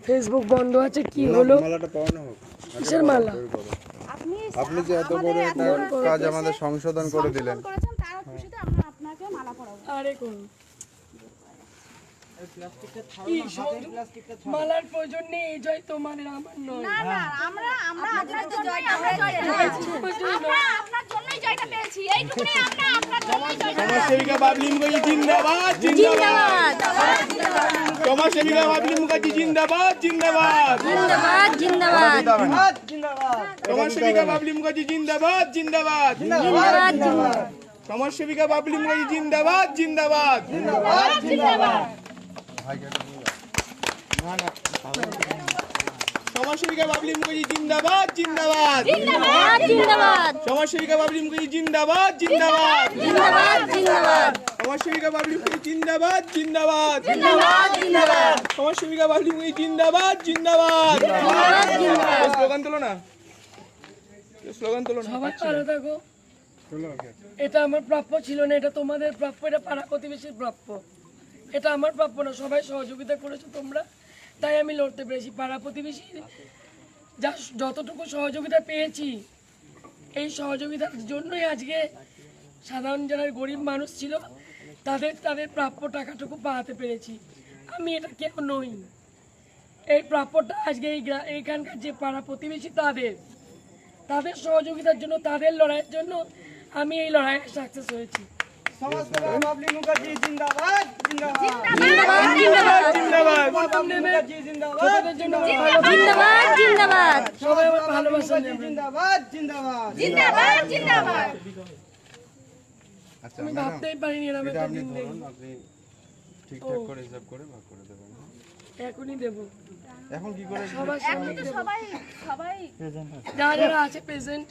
Facebook বন্ধ আছে কি হলো? মালাটা পাওয়ানো হোক। কিসের মালা? আপনি যে এত বড় একটা কাজ আমাদের সংশোধন করে দিলেন, তার খুশিতে আমরা আপনাকে মালা পরাবো। আরে কোন মালার প্রয়োজন নেই, এই জয় তোমার আমার নয়। না না, আমরা আপনার জন্যই আমরা জয়টা পেয়েছি। আমরা আপনার জন্যই জয়টা পেয়েছি। এইটুকুনি আমরা আপনার জন্যই জয়টা পেয়েছি। সমাজসেবিকা বাবলি মুখার্জি জিন্দাবাদ জিন্দাবাদ। সমাজসেবিকা বাবলি মুখার্জি জিন্দাবাদ জিন্দাবাদ জিন্দাবাদ জিন্দাবাদ সমাজসেবিকা বাবলি মুখার্জি জিন্দাবাদ জিন্দাবাদ জিন্দাবাদ সমাজসেবিকা বাবলি মুখার্জি জিন্দাবাদ জিন্দাবাদ সমাজসেবিকা বাবলি মুখার্জি জিন্দাবাদ জিন্দাবাদ জিন্দাবাদ সমাজসেবিকা বাবলি মুখার্জি জিন্দাবাদ জিন্দাবাদ জিন্দাবাদ জিন্দাবাদ সমাজসেবিকা বাবলি মুখার্জি জিন্দাবাদ জিন্দাবাদ জিন্দাবাদ সমাজসেবিকা বাবলি মুখার্জি জিন্দাবাদ জিন্দাবাদ স্লোগান তোলো না, স্লোগান তোলো না। সবাই ভালো থাকো। এটা আমার প্রাপ্য ছিল না, এটা তোমাদের প্রাপ্য, এটা পাড়া প্রতিবেশীর প্রাপ্য। এটা আমার প্রাপ্য না, সবাই সহযোগিতা করেছো তোমরা, তাই আমি লড়তে পেরেছি। পাড়া প্রতিবেশী যতটুকু সহযোগিতা পেয়েছি, এই সহযোগিতার জন্যই আজকে সাধারণ যারা গরিব মানুষ ছিল তাদের প্রাপ্য টাকাটুকু পাওয়াতে পেরেছি। আমি এটা কেউ নই, এই প্রাপ্যটা আজকে এইখানকার যে পাড়া প্রতিবেশী তাদের সহযোগিতার জন্য, তাদের লড়াইয়ের জন্য আমি এই লড়াইয়ে সাকসেস হয়েছি। সবাই আমার ভালোবাসা নেবেন। আচ্ছা আমি ভাবতেই পারিনি এরকম এটা একটা আপনি দিন ধরুন, আপনি ঠিকঠাক করে হিসাব করে ভাগ করে দেবেন। এখনই দেবো। এখন কি করে সবার সামনে এখন তো সবাই যারা যারা আছে প্রেজেন্ট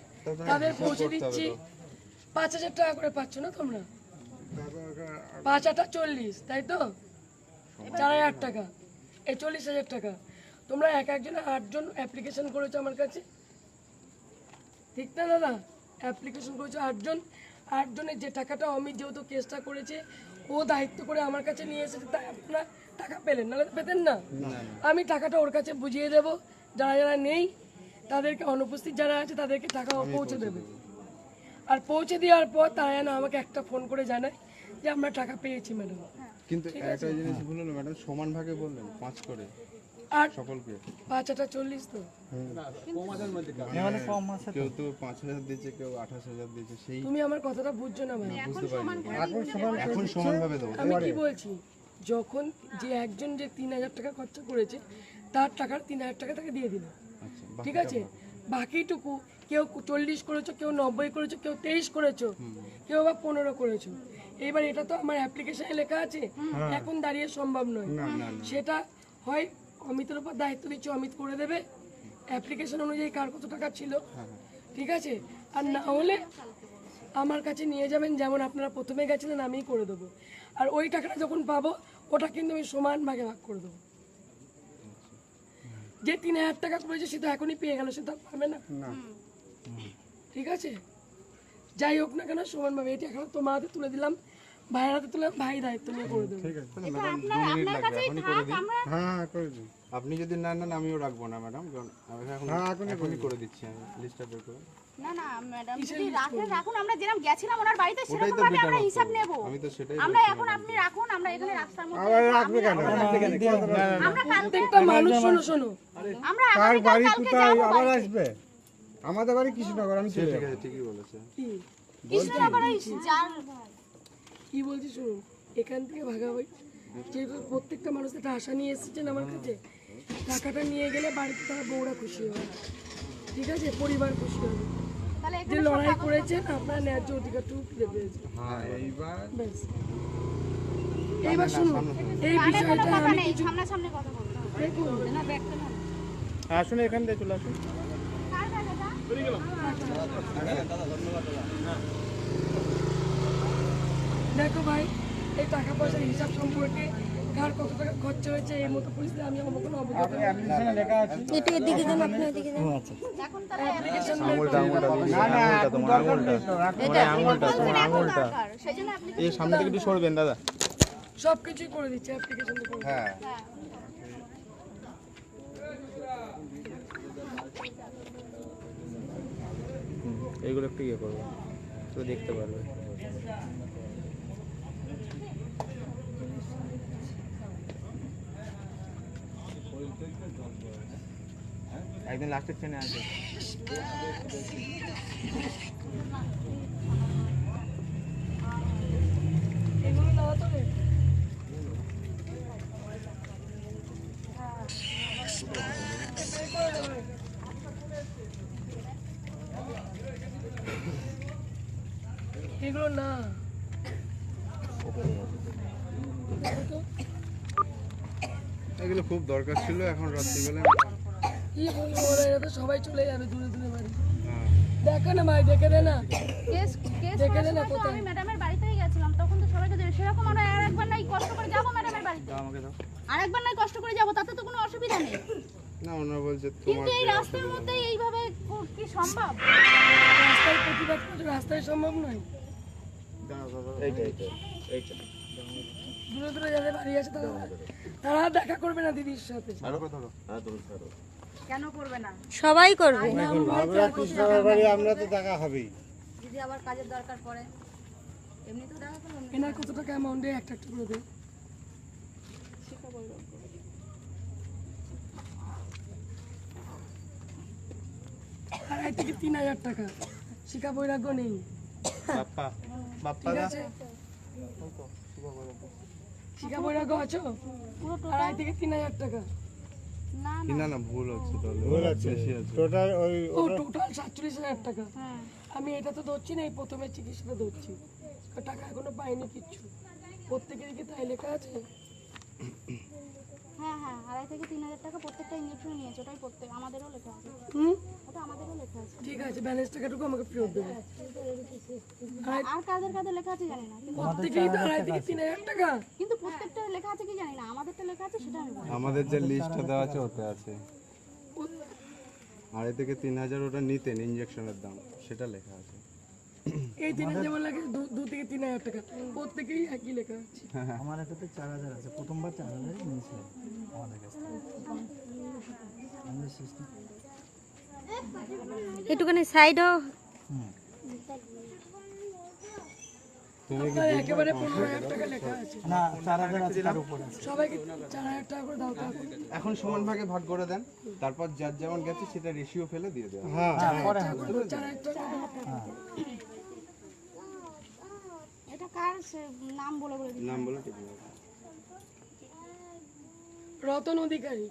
তাদের পৌঁছে দিচ্ছি। 5,000 টাকা করে পাচ্ছ না তোমরা? 5 8 40, তাই তো? 4,000 টাকা, এই 40,000 টাকা। তোমরা একজনে 8 জন অ্যাপ্লিকেশন করেছো আমার কাছে, ঠিক না দাদা? অ্যাপ্লিকেশন করেছো 8 জন। 8 জনের যে টাকাটা অমিত যেহেতু কেসটা করেছে, ও দায়িত্ব করে আমার কাছে নিয়ে এসেছে, তাই আপনারা টাকা পেলেন, নাহলে পেতেন না। আমি টাকাটা ওর কাছে বুঝিয়ে দেবো, যারা যারা নেই তাদেরকে, অনুপস্থিত যারা আছে তাদেরকে টাকা পৌঁছে দেবে। আর পৌঁছে দেওয়ার পর তারা যেন আমাকে একটা ফোন করে জানায় যে আমরা টাকা পেয়েছি ম্যাডাম। কিন্তু একটা জিনিস ভুল হলো ম্যাডাম, সমান ভাগে বললেন 5 করে আর সকলকে। 5 8 40 তো কেউ তো 5,000 দিয়েছে, কেউ 28,000 দিয়েছে, সেই তুমি আমার কথাটা বুঝছো না ভাই। বুঝতে পারিনি। এখন সমান ভাবে দেবো। আমি কি বলছি, যখন যে একজন যে 3,000 টাকা খরচা করেছে তার টাকার 3,000 টাকা তাকে দিয়ে দিল, আচ্ছা, ঠিক আছে? বাকিটুকু কেউ 40 করেছো, কেউ 90 করেছো, কেউ 23 করেছো, কেউ বা 15 করেছো। এবার এটা তো আমার অ্যাপ্লিকেশনে লেখা আছে, এখন দাঁড়িয়ে সম্ভব নয়। সেটা হয় অমিতের উপর দায়িত্ব দিচ্ছি, অমিত করে দেবে অ্যাপ্লিকেশন অনুযায়ী কার কত টাকা ছিল, ঠিক আছে? আর না হলে আমার কাছে নিয়ে যাবেন, যেমন আপনারা প্রথমে গেছিলেন, আমিই করে দেবো। আর ওই টাকাটা যখন পাবো ওটা কিন্তু আমি সমান ভাগে ভাগ করে দেবো। যে 3,000 টাকা করেছে সে তো এখনই পেয়ে গেল, সে তো পাবে না, ঠিক আছে? যাই হোক না কেন সমানভাবে, এটা এখন তোমার হাতে তুলে দিলাম, ভাইয়ের হাতে তুলে ভাই দায়িত্ব নিয়ে করে দেবো। ঠিক আছে, তাহলে ম্যাডাম 2 মিনিট লাগবে, এখনই করে দিই। হ্যাঁ করে দিই। আপনি যদি না নেন আমিও রাখবো না ম্যাডাম, কারণ আমি এখনই করে দিচ্ছি, আমি লিস্টটা বের করে। না না ম্যাডাম, যদি রাখুন, আমরা যেরকম গেছিলাম ওনার বাড়িতে ওটাই সেরকম তো ভাবে বেটার আমরা হতো। হিসাব নেব। আমি তো সেটাই আমরা বলছি এখন ম্যাডাম। আপনি রাখুন, আমরা এখানে রাস্তার মধ্যে রাখবে কেন? আমরা কালকে প্রত্যেকটা মানুষ শোনো আমরা কার বাড়ি কালকে কোথায় যাবো আবার বাড়িতে। আসবে? আমাদের বাড়ি কৃষ্ণনগর, আমি চলে ঠিক যাবো। আছে, ঠিকই বলেছে। কি কৃষ্ণনগরে যার কি বলছি শুনুন, এখান থেকে ভাগাভাগি যেহেতু প্রত্যেকটা মানুষ একটা আশা নিয়ে এসেছেন আমার কাছে, টাকাটা নিয়ে গেলে বাড়িতে তারা বউরা খুশি হবে, ঠিক আছে? পরিবার খুশি হবে, তাহলে যে লড়াই করেছেন আপনার ন্যায্য অধিকারটুকু ফিরে পেয়েছে। হ্যাঁ, এইবার ব্যাস। এইবার শুনুন, এই বিষয়টা আমি কিছু সামনাসামনি কথা বলতে হবে। দেখুন, না ব্যাগটা না। আসুন, এখান থেকে চলে আসুন। কার ব্যাগ এটা? দেখো ভাই, এই টাকা পয়সার হিসাব সম্পর্কে কার কত টাকা খরচা হয়েছে এই মতো পরিস্থিতি আমি আমার কোনো অবগত নই। অ্যাপ্লিকেশনে লেখা আছে। একটু এদিকে দেন, আপনি এদিকে দেন। এখন তাহলে অ্যাপ্লিকেশন আঙুলটা দিন, আঙুলটা তোমার আঙুলটা, তোমার আঙুলটা। দরকার সেজন্য আপনি এই সামনে থেকে একটু সরবেন দাদা। সব কিছুই করে দিচ্ছে, অ্যাপ্লিকেশন করে। হ্যাঁ, হ্যাঁ। এইগুলো একটু ইয়ে করবো, তো দেখতে পারবে। একদিন লাস্টের ট্রেনে আসবে। এগুলো নেওয়া তো রে। এগুলো না এগুলো খুব দরকার ছিল এখন রাত্রিবেলা। কি বলবো বলো, এরা তো সবাই চলে যাবে দূরে দূরে বাড়ি। হ্যাঁ দেখো না ভাই, দেখে দে না। কেস কেস দেখে করার দে না সময় তো কোথায়। আমি ম্যাডামের বাড়িতেই গেছিলাম, তখন তো সবাইকে দেবে সেরকম আমরা আরেকবার নাই কষ্ট করে যাবো ম্যাডামের বাড়িতে, দাও আমাকে দাও। আরেকবার নাই কষ্ট করে যাবো, তাতে তো কোনো অসুবিধা নেই। না ওনারা বলছে তোমার কিন্তু এই রাস্তার মধ্যে এইভাবে কি সম্ভব? রাস্তায় প্রতিবাদ করছে, রাস্তায় সম্ভব নয়। দূরে দূরে যাদের বাড়ি আছে তারা দেখা করবে না দিদির সাথে। কেন করবে না? সবাই করবে। আমরা কৃষ্ণনগর বাড়ি আমরা তো দেখা হবেই। যদি আবার কাজের দরকার পড়ে এমনি তো দেখা করলাম। এনার কত টাকা অ্যামাউন্টে একটা একটা করে দেয়। আড়াই থেকে 3,000 টাকা। শিক্ষা বৈরাগ্য নেই, বাপ্পা বাপ্পা ঠিক দা আছে? শিক্ষা বৈরাগ্য আছো? আড়াই থেকে 3,000 টাকা। না কি না না ভুল হচ্ছে তাহলে, ভুল আছে বেশি আছে। টোটাল ওই ও টোটাল 47,000 টাকা। হ্যাঁ আমি এটা তো ধরছি না, এই প্রথমে চিকিৎসাটা ধরছি। টাকা এখনো পাইনি কিচ্ছু। প্রত্যেকেরই কি তাই লেখা আছে? হ্যাঁ হ্যাঁ 2,500 থেকে 3,000 টাকা প্রত্যেকটা ইঞ্জেকশন নিয়েছে, ওটাই প্রত্যেক আমাদেরও লেখা আছে, হুম, ওটা আমাদেরও লেখা আছে। ঠিক আছে, ব্যালেন্স টাকাটুকু আমাকে ফেরত দেবে। আর কাদের কাদের লেখা আছে জানি না, কিন্তু প্রত্যেকেই তো আড়াই থেকে 3,000 টাকা। কিন্তু প্রত্যেকটা লেখা আছে কি জানি না, আমাদেরটা লেখা আছে সেটা আমি বলছি। আমাদের যে লিস্টটা দেওয়া আছে ওতে আছে 2,500 থেকে 3,000 ওটা নিতেন ইনজেকশনের দাম, সেটা লেখা আছে। এই দিনে যেমন লাগে 2 থেকে 3,000 টাকা, প্রত্যেকেই একই লেখা আছে। আমার এটাতে 4,000 আছে, প্রথমবার 4,000 নিয়েছিল আমাদের কাছ থেকে। আমাদের সিস্টেম একটুখানি সাইডও আপনার একেবারে 15,000 টাকা লেখা আছে। না 4,000 আছে, তার উপর আছে। সবাইকে 4,000 টাকা করে দাও তো এখন। এখন সমান ভাগে ভাগ করে দেন, তারপর যার যেমন গেছে সেটা রেশিও ফেলে দিয়ে দেওয়া। হ্যাঁ 4,000 টাকা দাও। এটা কার নাম বলে বলে দিন। নাম বলে ঠিক আছে। রতন অধিকারী,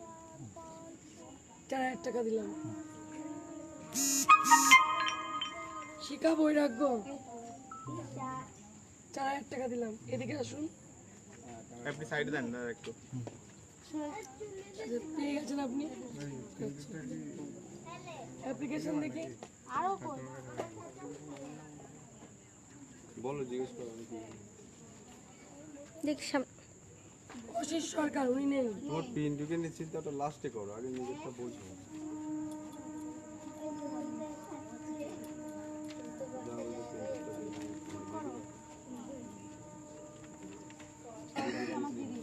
4,000 টাকা দিলাম। শিখা বৈরাগ্য, 4,000 টাকা দিলাম। এদিকে আসুন। আপনি সাইড দেন না একটু। আচ্ছা, পেয়ে গেছেন আপনি? অ্যাপ্লিকেশন দেখি। আরো কই? বলো, জিজ্ঞেস করো। আমি কি দেখ অশিস সরকার, উনি নেই। তোমার পিনটুকে নিশ্চিত ওটা লাস্টে করো, আগে নিজেরটা বোঝো।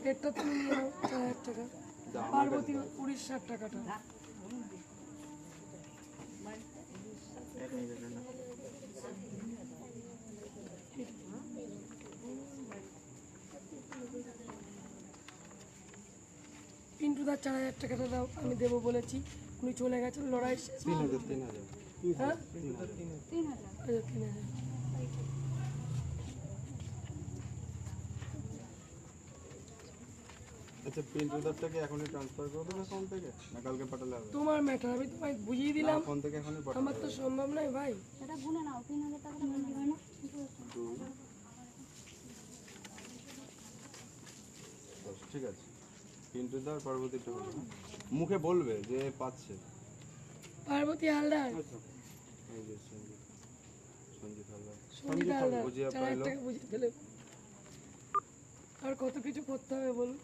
পেটটা তুমি নিয়ে নাও, 4,000 টাকা। পার্বতী উড়িষ্যার টাকাটা। পিন্টুদার 4,000 টাকাটা দাও, আমি দেবো বলেছি। উনি চলে গেছেন, লড়াই শেষ। 3,000 হ্যাঁ 3,000 আচ্ছা, 3,000। আচ্ছা, পিন্টুদারটাকে এখনই ট্রান্সফার করে দেবে ফোন থেকে, না কালকে পাঠালে হবে? তোমার ম্যাটার, আমি তোমায় বুঝিয়ে দিলাম। ফোন থেকে এখনই পাঠাবে। আমার তো সম্ভব নয় ভাই। এটা গুনে নাও, 3,000 টাকাটা গুনে দিবে না? ঠিক আছে, পিন্টুদার পার্বতীটা হলো না? মুখে বলবে যে পাচ্ছে। পার্বতী হালদার, এই যে সঞ্জিত, সঞ্জিত হালদার। সঞ্জিত হালদার, বুঝিয়ে 4,000 পাইলো। টাকা বুঝিয়ে দিলে। আর কত কিছু করতে হবে বলুন।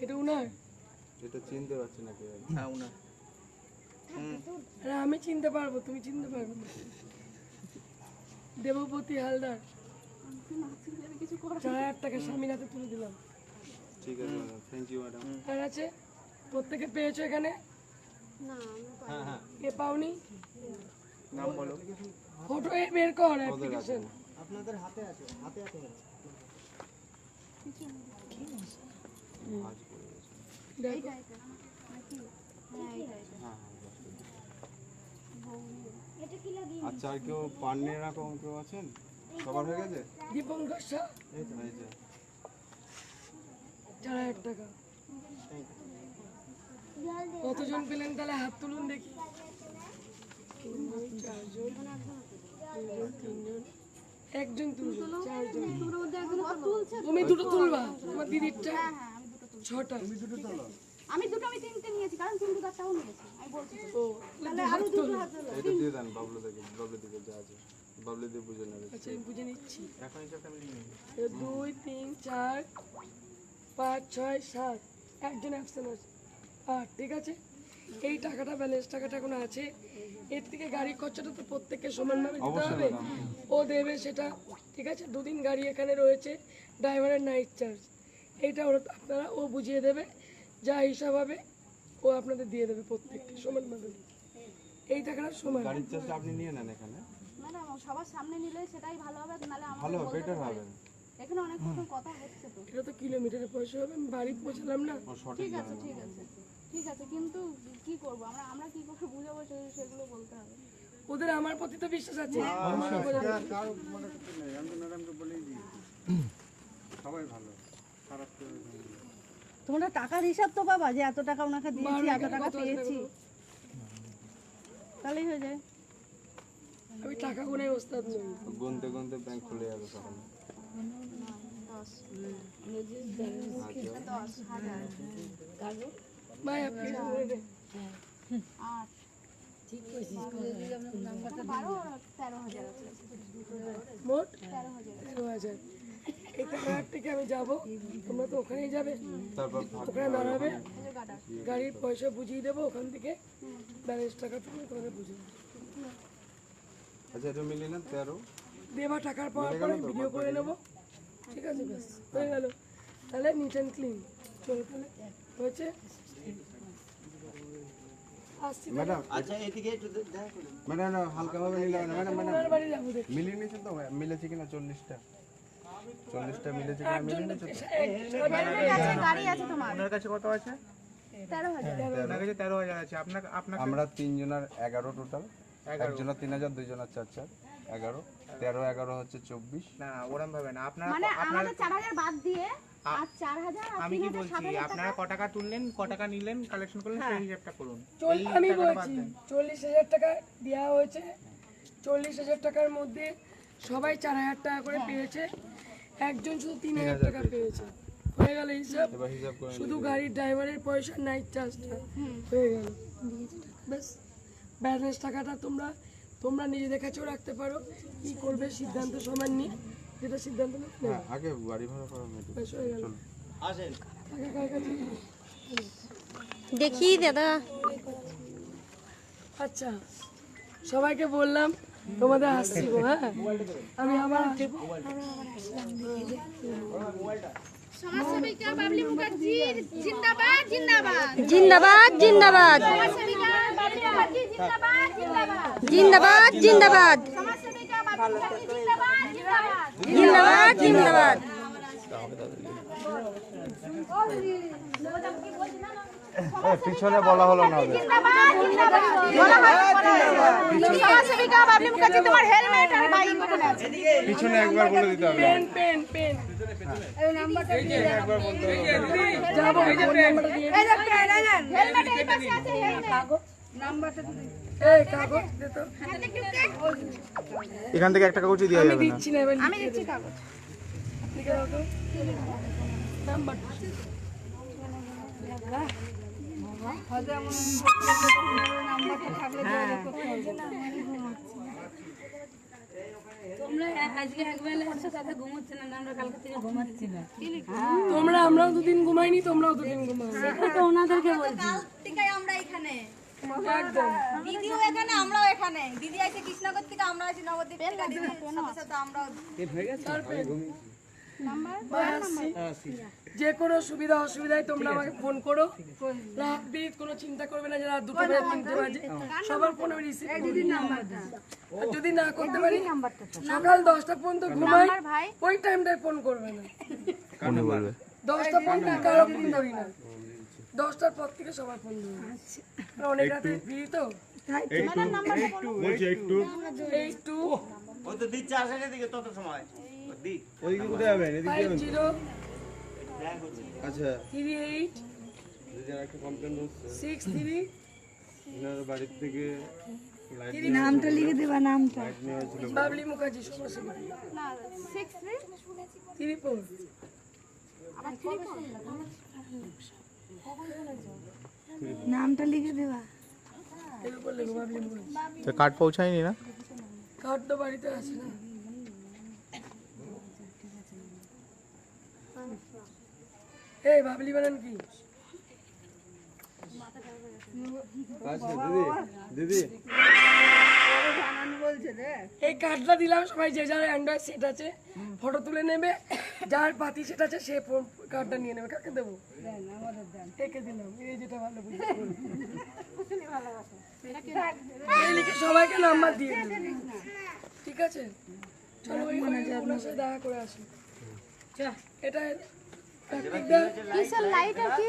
এটা উনার? এটা চিনতে পারছি না কে। হ্যাঁ উনার। আরে আমি চিনতে পারবো, তুমি চিনতে পারবে না। দেবপতি হালদার, 4,000 টাকা স্বামীর হাতে তুলে দিলাম। ঠিক আছে ম্যাডাম, থ্যাংক ইউ ম্যাডাম। আর আছে প্রত্যেকে পেয়েছো এখানে? এ পাওনি? নাম বলো। ফটো বের কর অ্যাপ্লিকেশন। দেখো আচ্ছা, আর কেউ পাননি এরকম কেউ আছেন? সবার হয়ে গেছে? দীপঙ্কর শাহ এই যে 4000 টাকা। কতজন পেলেন তাহলে হাত তুলুন দেখি। 4 জন, 2 জন, 3 জন, একজন তুলবে, 4 জন। তুমি দুটো তুলবা, তোমার দিদিরটা 6টা। আমি দুটো আমি তিনটে নিয়েছি কারণ সিন্ধু কার্ডটাও নিয়েছি আমি বলছি ও তাহলে হাত তুলো। এটা দিয়ে দেন বাবলু থেকে, বাবলু দিকে যা আছে বাবলু দিয়ে বুঝে নেবে। আচ্ছা আমি বুঝে নিচ্ছি। এখন হিসাব ফ্যামিলি নেই। 2 3 4 5 6 7, একজন অ্যাবসেন্ট আছে 8। ঠিক আছে, এই টাকাটা ব্যালেন্স টাকাটা এখন আছে। এর থেকে গাড়ি খরচাটা তো প্রত্যেককে সমানভাবে দিতে হবে, ও দেবে সেটা। ঠিক আছে, 2 দিন গাড়ি এখানে রয়েছে, ড্রাইভারের নাইট চার্জ, এইটা ওরা আপনারা ও বুঝিয়ে দেবে, যা হিসাব হবে ও আপনাদের দিয়ে দেবে প্রত্যেককে সমানভাবে। এই টাকাটা সমান। গাড়ির চার্জটা আপনি নিয়ে নেন এখানে, ম্যাডাম সবার সামনে নিলে সেটাই ভালো হবে নালে ভালো আমাদের হবে, বেটার হবে। এখানে অনেক রকম কথা হচ্ছে তো এটা তো কিলোমিটারের পয়সা হবে, আমি বাড়ি পৌঁছালাম না। ও সঠিক ঠিক আছে জানেন। ঠিক আছে ঠিক আছে কিন্তু কি করব আমরা আমরা কি করে বুঝাবো সেগুলো বলতে হবে ওদের আমার প্রতি তো বিশ্বাস আছে। কারো মনে করতে নেই, আমি তো ম্যাডামকে বলেই দিয়েছি। সবাই ভালো, খারাপ কেউ নেই। তোমরা টাকার হিসাব তো পাবা যে এত টাকা ওনাকে দিয়েছি এত টাকা পেয়েছি তাহলেই হয়ে যায়। আমি টাকা গুনায় ওস্তাদ নই। গুনতে গুনতে ব্যাংক খুলে যাবে তখন। 10,000 ভাই আপনি বলে দেন। 8 ঠিক কইছিস 13,000 আছে মোট 13,000 13,000। এই টাকার থেকে আমি যাব, তোমরা তো ওখানেই যাবে, তারপর ওখানে দাঁড়াবে, গাড়ির পয়সা বুঝিয়ে দেবো, ওখান থেকে ব্যালেন্স টাকাটুকু তোমাদের বুঝিয়ে দেবো। আচ্ছা, এটা মিলিয়ে নেন 13। দেবা টাকার পাওয়ার পরে ভিডিও করে নেবো। ঠিক আছে, ব্যাস হয়ে গেল। তাহলে নিট অ্যান্ড ক্লিন চলো, তাহলে হয়েছে। আসছি ম্যাডাম আচ্ছা, এদিকে একটু দেখা করুন ম্যাডাম, হালকা ভাবে নিলাম না ম্যাডাম। ম্যাডাম তোমার বাড়ি যাবো দেখি। মিলিয়ে নিয়েছেন তো? মিলেছে কিনা 40টা মিলেছে কিনা? মিলিয়ে নিয়েছে তো? গাড়ি আছে তোমার ওনার কাছে কত আছে? 13,000 ওনার কাছে 13,000 আছে। আপনার আপনার আমরা 3 জনের 11 টোটাল, একজনের 3,000, 2 জনের 4,400, 11, 13 11 হচ্ছে 24। না ওরম ভাবে না। আপনার মানে আমাদের 4,000 বাদ দিয়ে আর 4,000 আর আমি কি বলছি, আপনারা ক টাকা তুললেন, ক টাকা নিলেন, কালেকশন করলেন, সেই হিসাবটা করুন। আমি বলছি 40,000 টাকা দেওয়া হয়েছে। 40,000 টাকার মধ্যে সবাই 4,000 টাকা করে পেয়েছে, একজন শুধু 3,000 টাকা পেয়েছে। হয়ে গেল হিসাব। এবার হিসাব করে শুধু গাড়ির ড্রাইভারের পয়সা, নাইট চার্জটা হয়ে গেল। ব্যাস ব্যালেন্স টাকাটা তোমরা নিজেদের কাছেও রাখতে পারো, কি করবে সিদ্ধান্ত সমান নিয়ে, যেটা সিদ্ধান্ত নেবে। হ্যাঁ, আগে গাড়ি ভাড়া করা মেটে। ব্যাস হয়ে গেল। আসেন টাকা কার কাছে? দেখি দাদা। আচ্ছা, সবাইকে বললাম তোমাদের আসছি গো। হ্যাঁ, আমি আবার আসবো। সমাজসেবিকা বাবলি মুখার্জি জিন্দাবাদ জিন্দাবাদ জিন্দাবাদ জিন্দাবাদ সমাজসেবিকা বাবলি মুখার্জি জিন্দাবাদ জিন্দাবাদ জিন্দাবাদ জিন্দাবাদ সমাজসেবিকা বাবলি মুখার্জি জিন্দাবাদ জিন্দাবাদ জিন্দাবাদ জিন্দাবাদ। পিছনে বলা হলো না ওদের। জিন্দাবাদ জিন্দাবাদ সমাজসেবিকা বাবলি মুখার্জি তোমার হেলমেট আর বাইক ওখানে আছে পিছনে একবার বলে দিতে হবে। পেন এই নাম্বারটা দিয়ে একবার বলতে হবে। যাবো, ফোন নাম্বারটা দিয়ে এই যে পেন হেলমেট এই পাশে আছে হেলমেট কাগজ নাম্বারটা দিয়ে এই কাগজ দে তো। এখান থেকে একটা কাগজ দিয়ে আমি যাবে না। দিচ্ছি না, এবার আমি দিচ্ছি কাগজ লিখে দাও তো নাম্বারটা। আমরাও 2 দিন ঘুমাইনি, তোমরাও 2 দিন ঘুমাও। ওনাদেরকে বলছি আমরা এখানে একদম দিদিও এখানে আমরাও এখানে দিদি আছে কৃষ্ণনগর থেকে আমরা আছি নবদ্বীপ থেকে দিদির সাথে সাথে আমরাও আসছি। যে কোনো সুবিধা অসুবিধায় তোমরা আমাকে ফোন করো। রাত বিরাত কোনো চিন্তা করবে না যে রাত 2টা বাজে 3টে বাজে, সবার ফোন আমি রিসিভ করি। আর যদি না করতে পারি সকাল 10টা পর্যন্ত ঘুমাই, ওই টাইমটায় ফোন করবে না। উনি বলবে 10টা পর্যন্ত কারো ফোন ধরি না, 10টার পর থেকে সবার ফোন ধরি। অনেক রাতে ফ্রি তো। বলছি একটু 82 ও তো দিচ্ছে আসে এদিকে তত সময় দিক ওইদিকে কোথায় যাবেন? এদিকে যাবেন? 50 আচ্ছা 38 দিদি আর একটা কমপ্লেন হচ্ছে 63 ওনার বাড়ির থেকে লাইট নামটা লিখে দেবা, নামটা। নেওয়া হয়েছিল। বাবলি মুখার্জি সমস্যা না 63 34 আবার 34 নামটা লিখে দেবা। এর উপর লেখো বাবলি মুখার্জি। তো কার্ড পৌঁছায়নি না? কার্ড তো বাড়িতে আছে না। এই বাবলি বানান কি? আচ্ছা দিদি এই কার্ডটা দিলাম, সবাই যে যার অ্যান্ড্রয়েড সেট আছে ফটো তুলে নেবে, যার পাতি সেট আছে সে কার্ডটা নিয়ে নেবে। কাকে দেবো? একে দিলাম, এই যেটা ভালো বুঝতে এই লিখে সবাইকে নাম্বার দিয়ে দেবে, ঠিক আছে? চলো ওই ওনার সাথে দেখা করে আসি। এটা কার্তিকদা কিসের লাইট আর কি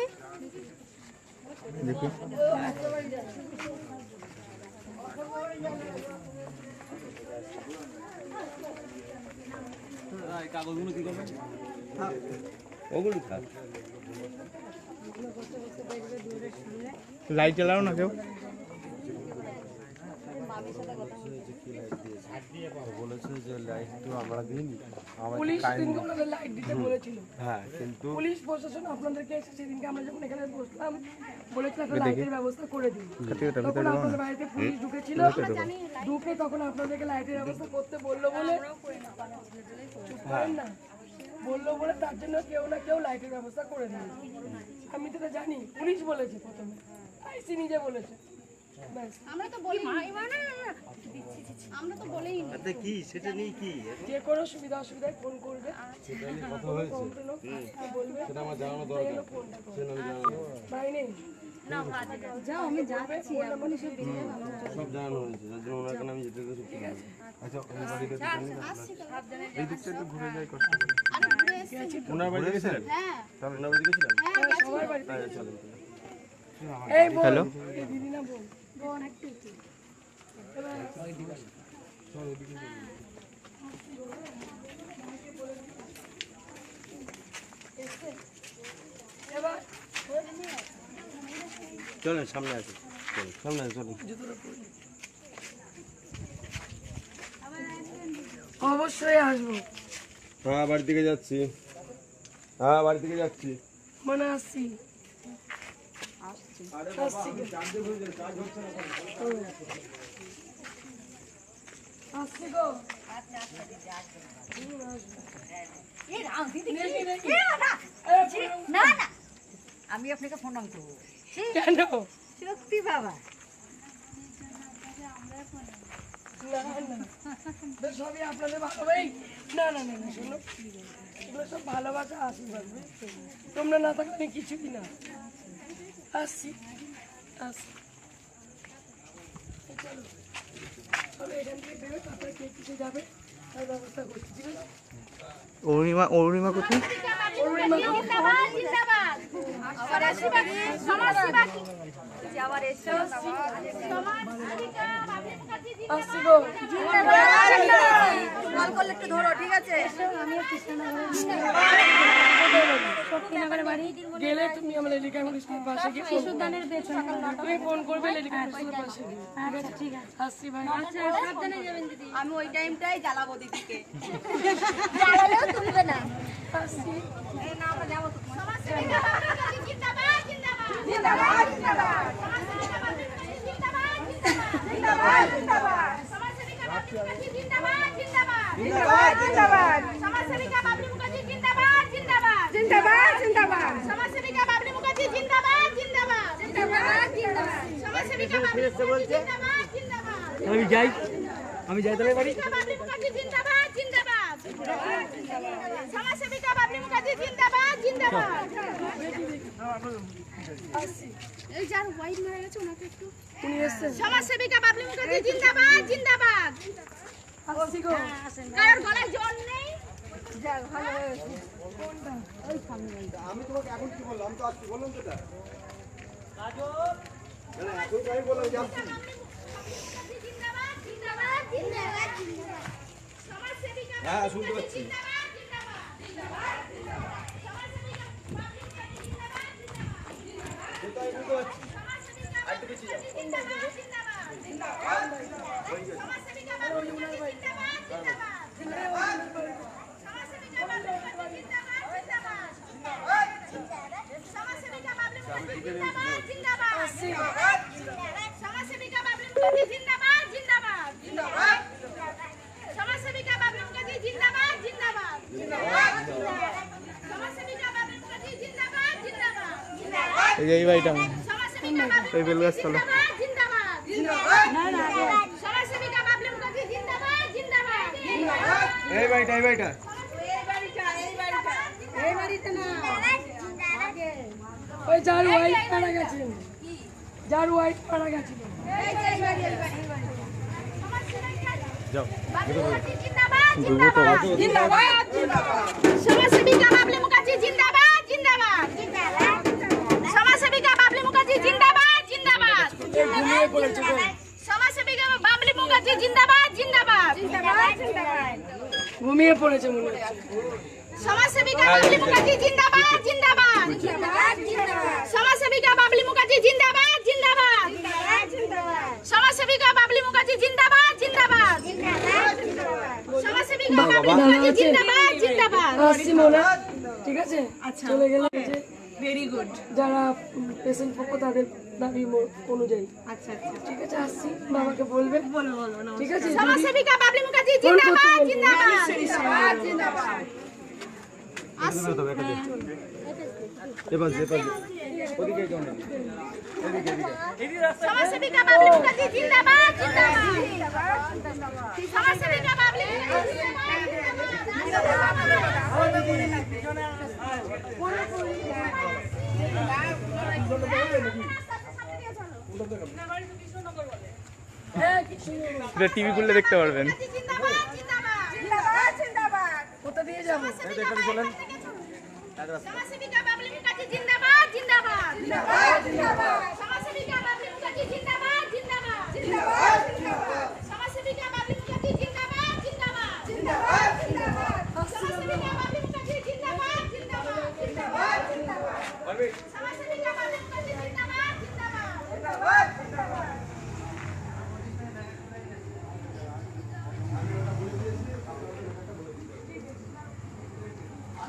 কাগজগুলো কি করবেন? ওগুলো থাক। লাইট জ্বালাও না কেউ। বলেছে যে লাইট তো আমরা দিইনি, পুলিশ দিনকে ওনাদের লাইট দিতে বলেছিল। হ্যাঁ কিন্তু পুলিশ প্রশাসন আপনাদেরকে এসে সেদিনকে আমরা যখন এখানে বসলাম বলেছিল একটা লাইটের ব্যবস্থা করে দিন। তখন আপনাদের বাড়িতে পুলিশ ঢুকেছিল, ঢুকে তখন আপনাদেরকে লাইটের ব্যবস্থা করতে বললো বলে চুপ করেন না, বললো বলে তার জন্য কেউ না কেউ লাইটের ব্যবস্থা করে দিয়েছে। আমি তো এটা জানি, পুলিশ বলেছে প্রথমে, আইসি নিজে বলেছে। ব্যাস, আমরা তো বলি আমরা তো বলেই নি আচ্ছা কি সেটা নিয়ে কি যে কোনো সুবিধা অসুবিধায় ফোন করবে, কমপ্লেন হোক, বলবে সেটা আমার জানানো দরকার, সেটা আমি জানানো ভাই নেই যাও, আমি যাচ্ছি এখনই সব বেরিয়ে যাবো। সব জানানো হয়েছে, যার জন্য ওনার কাছে আমি যেতে তো সত্যি না। আচ্ছা ওনার বাড়িতে তো জানি না, এই দিকটা একটু ঘুরে যাই কষ্ট করে। আরে ঘুরে এসেছি ওনার বাড়ি গেছিলেন? হ্যাঁ তাহলে ওনার বাড়ি গেছিলেন? সবার বাড়িতে। তাহলে চলেন। এই বোন, এই দিদি না বোন, এবার চলেন সামনে আসুন, চলুন সামনে আসুন, চলুন। অবশ্যই আসবো, হ্যাঁ বাড়ি থেকে যাচ্ছি, হ্যাঁ বাড়ি থেকে যাচ্ছি। মানে আসছি আসছি গো। না না, আমি আপনাকে ফোন করবো। কেন? সত্যি বাবা, না না, বেশ সবই আপনাদের ভালোবাই। না না না না, শোনো, এগুলো সব ভালোবাসা আশীর্বাদ, বুঝছো? তোমরা না থাকলে আমি কিছুই না। আসছি আসছি, চলো চলো, এখান থেকে দেবে, তারপরে কে কিছু যাবে তার ব্যবস্থা করছি, ঠিক আছে? অরুণিমা কোথায়? জিন্দাবাদ জিন্দাবাদ আবার আসবে সমাজসেবা কি আবার এসে সমাজসেবিকা বাবলি মুখার্জি আসছি গো। কল করলে একটু ধরো, ঠিক আছে? গেলে তুমি আমার লেলিকা স্কুলের পাশে গিয়ে তুমি ফোন করবে, লেলিকা স্কুলের পাশে গিয়ে। ঠিক আছে, আসছি ভাই। আমি ওই টাইমটাই জ্বালাবো দিদিকে। জ্বালালেও তুলবে না আসছি। এই না, আমরা যাবো তো। সমাজসেবিকা বাবলি মুখার্জি জিন্দাবাদ জিন্দাবাদ জিন্দাবাদ জিন্দাবাদ সমাজসেবিকা বাবলি মুখার্জি জিন্দাবাদ জিন্দাবাদ জিন্দাবাদ সমাজসেবিকা বাবলি মুখার্জি জিন্দাবাদ জিন্দাবাদ জিন্দাবাদ জিন্দাবাদ সমাজসেবিকা বাবলি মুখার্জি জিন্দাবাদ জিন্দাবাদ জিন্দাবাদ জিন্দাবাদ সমাজসেবিকা বাবলি মুখার্জি জিন্দাবাদ জিন্দাবাদ জিন্দাবাদ জিন্দাবাদ সমাজসেবিকা বাবলি মুখার্জি জিন্দাবাদ জিন্দাবাদ আমি যাই তাহলে বাড়ি। বাবলি মুখার্জি জিন্দাবাদ জিন্দাবাদ সমাজসেবিকা এই যার হোয়াইট মারা গেছে ওনাকে একটু উনি এসছেন সমাজসেবিকা বাবলি মুখার্জি জিন্দাবাদ জিন্দাবাদ আসছি গো কারোর গলায় জল নেই আমি তোমাকে এখন কি বললাম তো আজকে বললাম তো এটা এখন তো আমি বললাম যে আসছি জিন্দাবাদ জিন্দাবাদ জিন্দাবাদ সমাজসেবিকা হ্যাঁ শুনতে পাচ্ছি কোথায় শুনতে পাচ্ছি আরেকটু বেশি যাও এই বাড়িটা এই বেলগাছ তলা এই বাড়িটা ওই যার হোয়াইট মারা গেছেন যার হোয়াইট মারা গেছিল যাও সমাজসেবিকা বাবলি মুখার্জি জিন্দাবাদ জিন্দাবাদ সমাজসেবিকা বাবলি মুখার্জি জিন্দাবাদ জিন্দাবাদ ঘুমিয়ে পড়েছে গো সমাজসেবিকা বাবলি মুখার্জি জিন্দাবাদ জিন্দাবাদ ঘুমিয়ে পড়েছে মনে হচ্ছে সমাজসেবিকা বাবলি মুখার্জি জিন্দাবাদ জিন্দাবাদ সমাজসেবিকা বাবলি মুখার্জি জিন্দাবাদ জিন্দাবাদ সমাজসেবিকা বাবলি মুখার্জি জিন্দাবাদ জিন্দাবাদ সমাজসেবিকা বাবলি মুখার্জি জিন্দাবাদ জিন্দাবাদ আসছি মনে ঠিক আছে চলে গেলে ভেরি গুড যারা পেশেন্ট পক্ষ তাদের দাবি অনুযায়ী আচ্ছা ঠিক আছে আসছি বাবাকে বলবেন ঠিক আছে সমাজসেবিকা বাবলি মুখার্জি জিন্দাবাদ জিন্দাবাদ জিন্দাবাদ সমাজসেবিকা বাবলি মুখার্জি জিন্দাবাদ জিন্দাবাদ সমাজসেবিকা বাবলি টিভি খুললে দেখতে পারবেন জিন্দাবাদ জিন্দাবাদ জিন্দাবাদ কোথা দিয়ে যাবো সমাজসেবিকা বাবলি মুখার্জি জিন্দাবাদ জিন্দাবাদ জিন্দাবাদ সমাজসেবিকা বাবলি মুখার্জি জিন্দাবাদ জিন্দাবাদ জিন্দাবাদ সমাজসেবিকা বাবলি মুখার্জি জিন্দাবাদ জিন্দাবাদ জিন্দাবাদ সমাজসেবিকা বাবলি মুখার্জি জিন্দাবাদ জিন্দাবাদ জিন্দাবাদ সমাজসেবিকা বাবলি মুখার্জি জিন্দাবাদ জিন্দাবাদ সমাজসেবিকা বাবলি মুখার্জি জিন্দাবাদ জিন্দাবাদ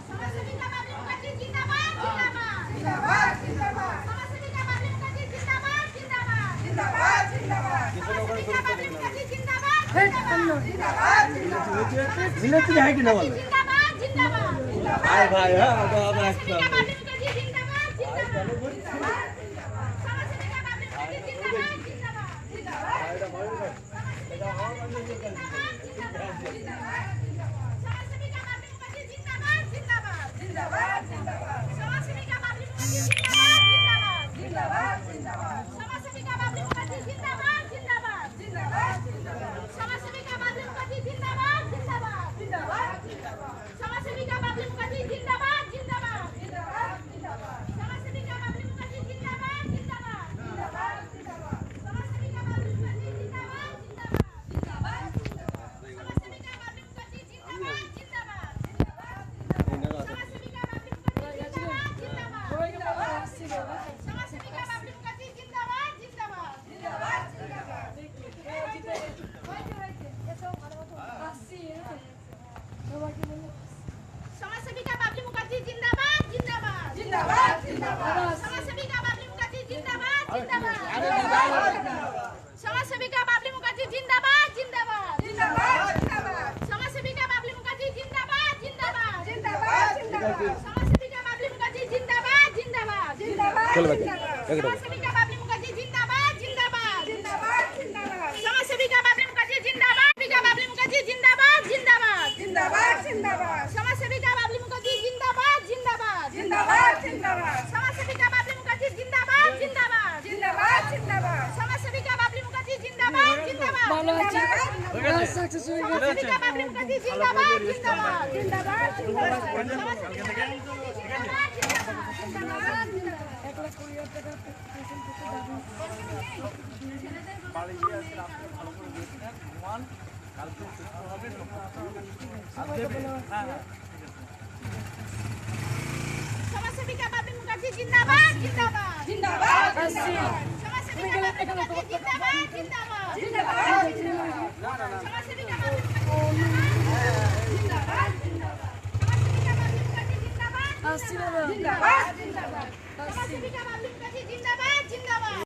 জিন্দাবাদ সমাজসেবিকা বাবলি মুখার্জি জিন্দাবাদ জিন্দাবাদ জিন্দাবাদ সমাজসেবিকা বাবলি মুখার্জি জিন্দাবাদ জিন্দাবাদ মিলেছি হ্যাঁ কি না বলো জিন্দাবাদ জিন্দাবাদ ভাই ভাই হ্যাঁ আবার একটা সমাজসেবিকা বাবলি মুখার্জি জিন্দাবাদ জিন্দাবাদ সমাজসেবিকা বাবলি মুখার্জি জিন্দাবাদ জিন্দাবাদ সমাজসেবিকা বাবলি মুখার্জি জিন্দাবাদ সমাজসেবিকা বাবলি মুখার্জি জিন্দাবাদ জিন্দাবাদ জিন্দাবাদ সমাজসেবিকা বাবলি মুখার্জি জিন্দাবাদ জিন্দাবাদ জিন্দাবাদ সমাজসেবিকা বাবলি মুখার্জি জিন্দাবাদ জিন্দাবাদ জিন্দাবাদ সমাজসেবিকা বাবলি মুখার্জি জিন্দাবাদ জিন্দাবাদ জিন্দাবাদ সমাজসেবিকা বাবলি মুখার্জি জিন্দাবাদ জিন্দাবাদ জিন্দাবাদ সমাজসেবিকা বাবলি মুখার্জি জিন্দাবাদ জিন্দাবাদ জিন্দাবাদ সমাজসেবিকা বাবলি মুখার্জি জিন্দাবাদ জিন্দাবাদ সমাজসেবিকা বাবলি মুখার্জি জিন্দাবাদ জিন্দাবাদ সমাজসেবিকা বাবলি মুখার্জি জিন্দাবাদ জিন্দাবাদ আসছি বাবা সমাজসেবিকা বাবলি মুখার্জি জিন্দাবাদ জিন্দাবাদ জিন্দাবাদ আসছি বাবাকে বললো সমাজসেবিকা বাবলি মুখার্জি জিন্দাবাদ জিন্দাবাদ জিন্দাবাদ জিন্দাবাদ সমাজসেবিকা বাবলি মুখার্জি জিন্দাবাদ জিন্দাবাদ সমাজসেবিকা বাবলি মুখার্জি জিন্দাবাদ জিন্দাবাদ জিন্দাবাদ সমাজসেবিকা বাবলি মুখার্জি জিন্দাবাদ জিন্দাবাদ জিন্দাবাদ সমাজসেবিকা বাবলি মুখার্জি জিন্দাবাদ জিন্দাবাদ জিন্দাবাদ সমাজসেবিকা বাবলি মুখার্জি জিন্দাবাদ জিন্দাবাদ জিন্দাবাদ সমাজসেবিকা বাবলি মুখার্জি জিন্দাবাদ বাবলি মুখার্জি জিন্দাবাদ জিন্দাবাদ জিন্দাবাদ সমাজসেবিকা বাবলি মুখার্জি জিন্দাবাদ জিন্দাবাদ জিন্দাবাদ সমাজসেবিকা বাবরি মুখার্জি জিন্দাবাদ জিন্দাবাদ জিন্দাবাদ সমাজসেবিকা বাবরি মুখার্জি জিন্দাবাদ জিন্দাবাদ জিন্দাবাদ সমাজসেবিকা বাবরি মুখার্জি জিন্দাবাদ